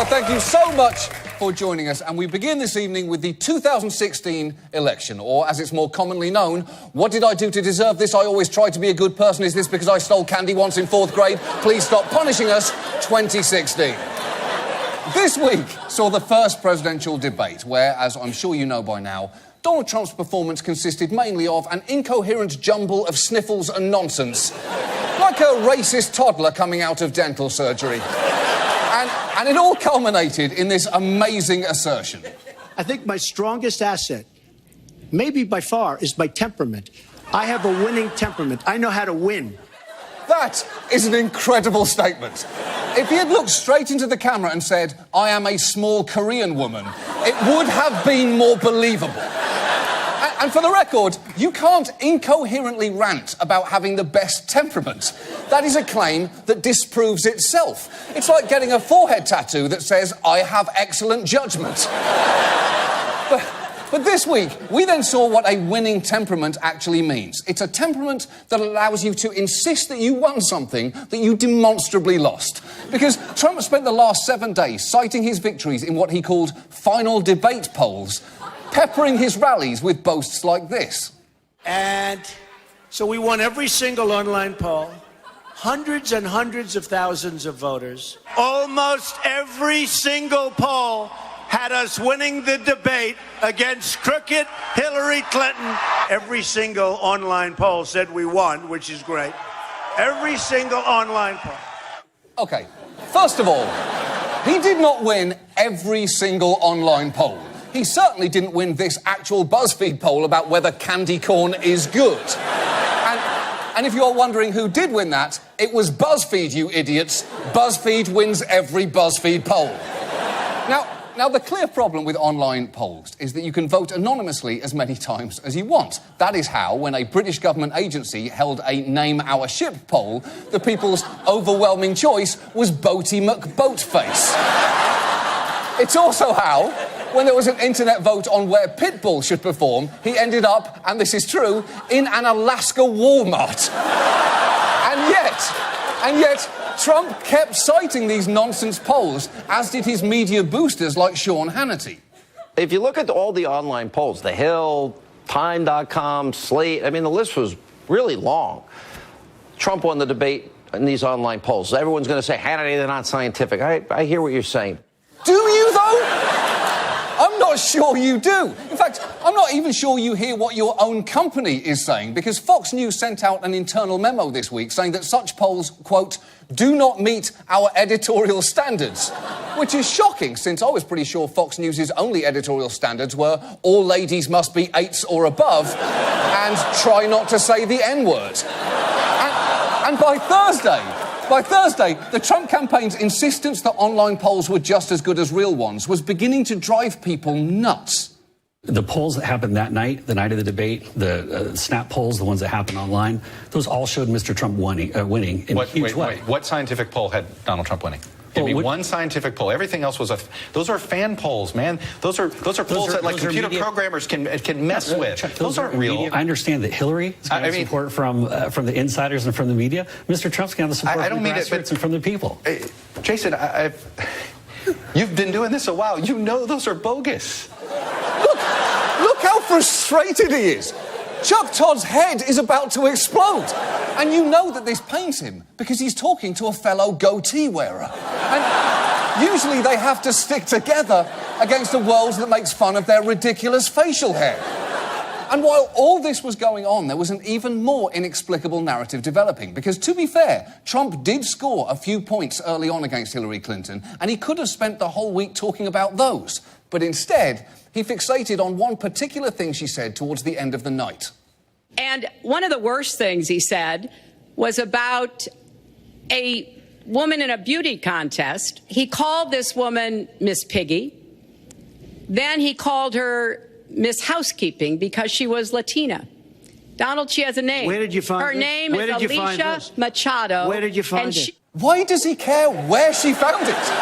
Well, thank you so much for joining us, and we begin this evening with the 2016 election, or as it's more commonly known, what did I do to deserve this? I always try to be a good person. Is this because I stole candy once in 4th grade? Please stop punishing us. 2016. This week saw the first presidential debate, where, as I'm sure you know by now, Donald Trump's performance consisted mainly of an incoherent jumble of sniffles and nonsense, like a racist toddler coming out of dental surgery. And it all culminated in this amazing assertion. I think my strongest asset, maybe by far, is my temperament. I have a winning temperament. I know how to win. That is an incredible statement. If he had looked straight into the camera and said, "I am a small Korean woman," it would have been more believable. And for the record, you can't incoherently rant about having the best temperament. That is a claim that disproves itself. It's like getting a forehead tattoo that says, "I have excellent judgement." But this week, we then saw what a winning temperament actually means. It's a temperament that allows you to insist that you won something that you demonstrably lost. Because Trump spent the last 7 days citing his victories in what he called final debate polls, peppering his rallies with boasts like this. And so we won every single online poll, hundreds and hundreds of thousands of voters. Almost every single poll had us winning the debate against crooked Hillary Clinton. Every single online poll said we won, which is great. Every single online poll. OK, first of all, he did not win every single online poll. He certainly didn't win this actual BuzzFeed poll about whether candy corn is good. And if you're wondering who did win that, it was BuzzFeed, you idiots. BuzzFeed wins every BuzzFeed poll. Now, the clear problem with online polls is that you can vote anonymously as many times as you want. That is how, when a British government agency held a Name Our Ship poll, the people's overwhelming choice was Boaty McBoatface. It's also how, when there was an internet vote on where Pitbull should perform, he ended up, and this is true, in an Alaska Walmart. And yet, Trump kept citing these nonsense polls, as did his media boosters like Sean Hannity. If you look at all the online polls, The Hill, Time.com, Slate, I mean, the list was really long. Trump won the debate in these online polls. Everyone's going to say, Hannity, they're not scientific. I hear what you're saying. Do you, though? I'm not sure you do. In fact, I'm not even sure you hear what your own company is saying, because Fox News sent out an internal memo this week saying that such polls, quote, do not meet our editorial standards. Which is shocking, since I was pretty sure Fox News' only editorial standards were all ladies must be 8s or above and try not to say the N-word. And by Thursday, the Trump campaign's insistence that online polls were just as good as real ones was beginning to drive people nuts. The polls that happened that night, the night of the debate, the snap polls, the ones that happened online, those all showed Mr. Trump winning in a huge way. Wait, what scientific poll had Donald Trump winning? Give me one scientific poll. Everything else was those are fan polls, man. Those are polls that like computer programmers can mess with. Those aren't real. I understand that Hillary is going to have support from the insiders and from the media. Mr. Trump's going to have the support from the grassroots and from the people. Jason, you've been doing this a while. You know those are bogus. Look how frustrated he is. Chuck Todd's head is about to explode. And you know that this pains him because he's talking to a fellow goatee wearer. And usually they have to stick together against a world that makes fun of their ridiculous facial hair. And while all this was going on, there was an even more inexplicable narrative developing. Because, to be fair, Trump did score a few points early on against Hillary Clinton, and he could have spent the whole week talking about those. But instead, he fixated on one particular thing she said towards the end of the night. And one of the worst things he said was about a woman in a beauty contest. He called this woman Miss Piggy. Then he called her Miss Housekeeping because she was Latina. Donald, she has a name. Where did you find her this? name Where is did you find Alicia this? Machado. Where did you find it? Why does he care where she found it?